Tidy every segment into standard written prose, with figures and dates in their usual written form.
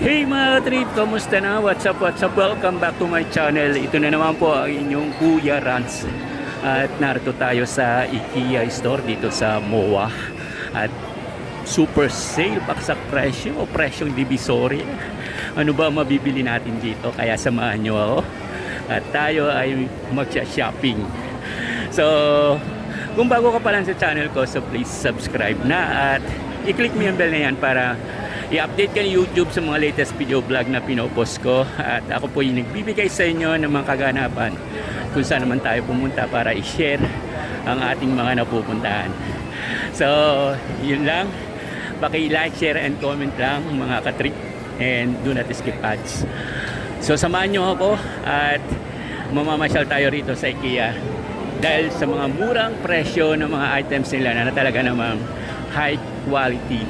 Hey mga trip, kamusta na? What's up, what's up? Welcome back to my channel. Ito na naman po ang inyong Kuya Rans. At narito tayo sa Ikea store dito sa MOA. At super sale, baksak presyo o presyong divisory. Ano ba mabibili natin dito? Kaya samahan nyo ako. At tayo ay magsha-shopping. So, kung bago ka pa lang sa channel ko, so please subscribe na at i-click mo yung bell na yan para i-update ka ni YouTube sa mga latest video vlog na pinopost ko. At ako po yung nagbibigay sa inyo ng mga kaganapan kung saan naman tayo pumunta para i-share ang ating mga napupuntahan. So, yun lang. Paki-like, share, and comment lang mga katrip. And do not skip ads. So, samahan nyo ako at mamamasyal tayo rito sa IKEA dahil sa mga murang presyo ng mga items nila na talaga namang high quality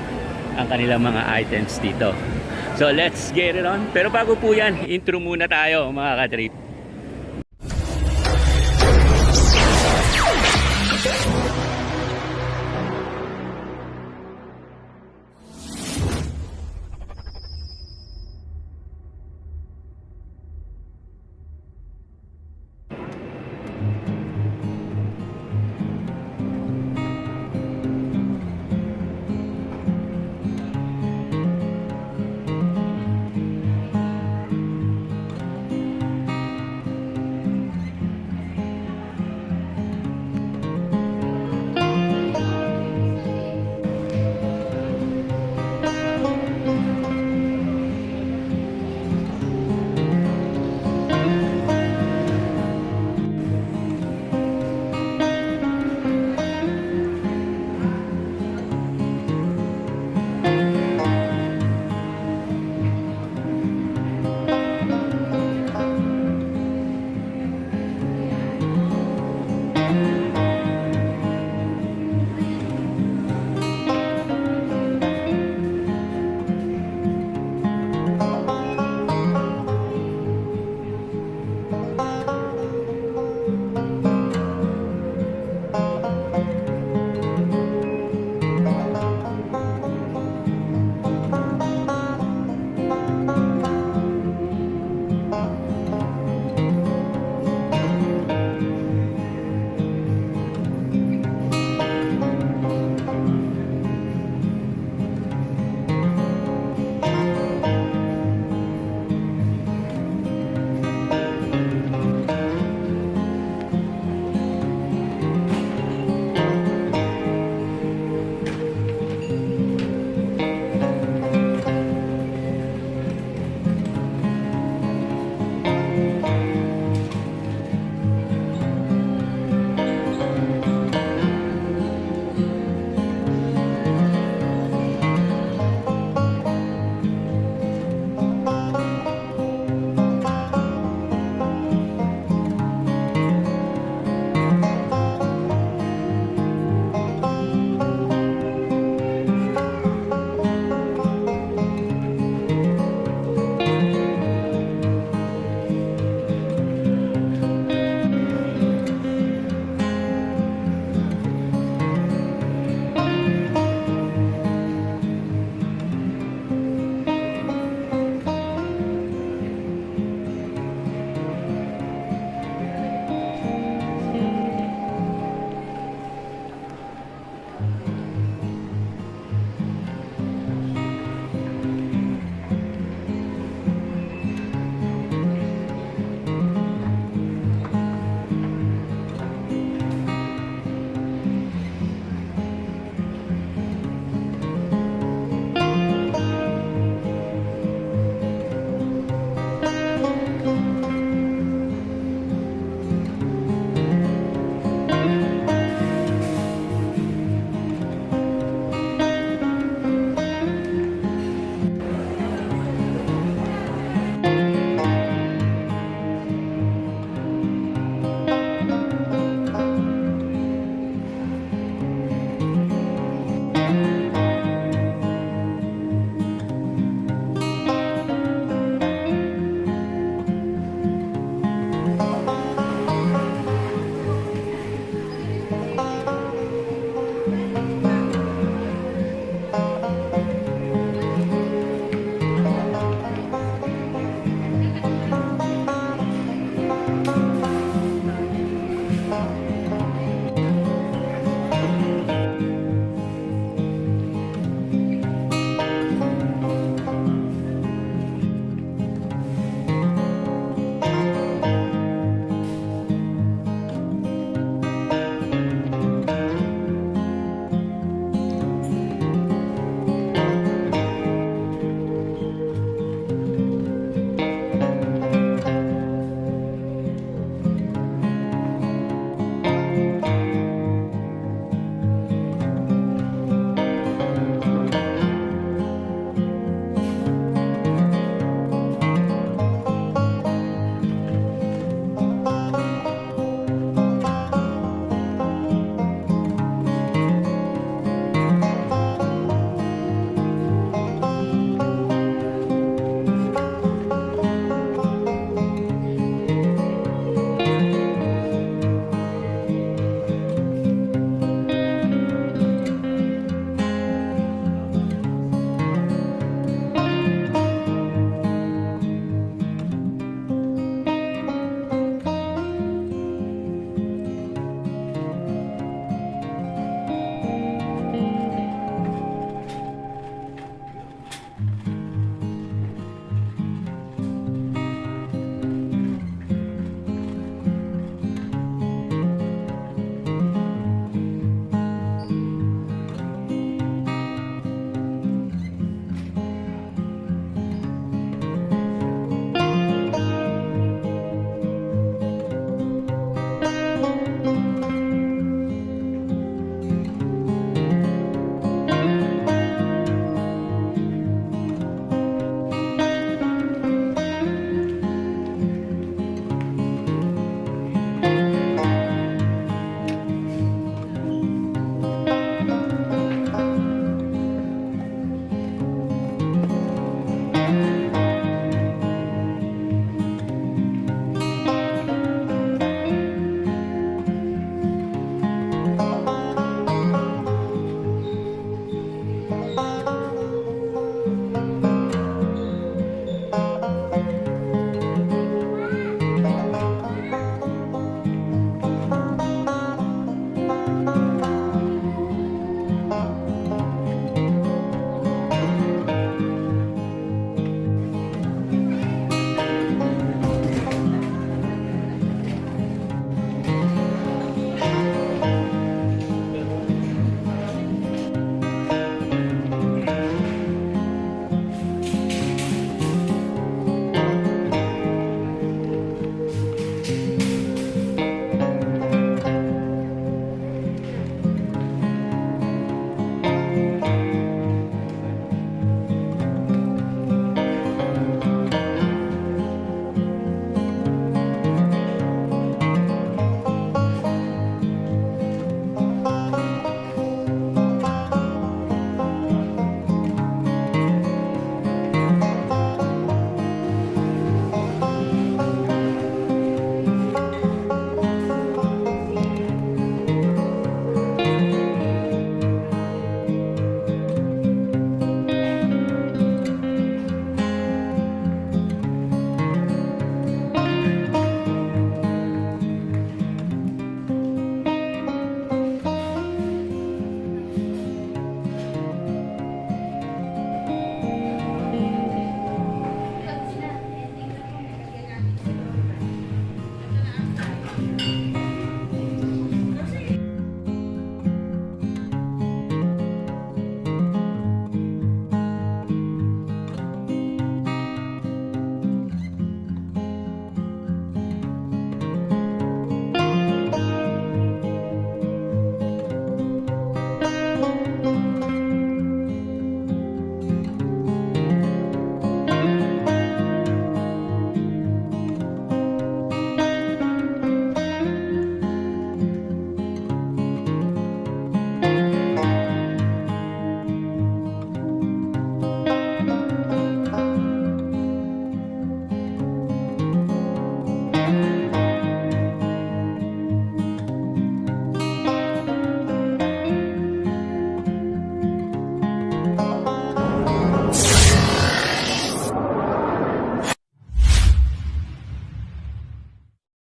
ang kanilang mga items dito. So let's get it on. Pero bago po yan, intro muna tayo mga katrip.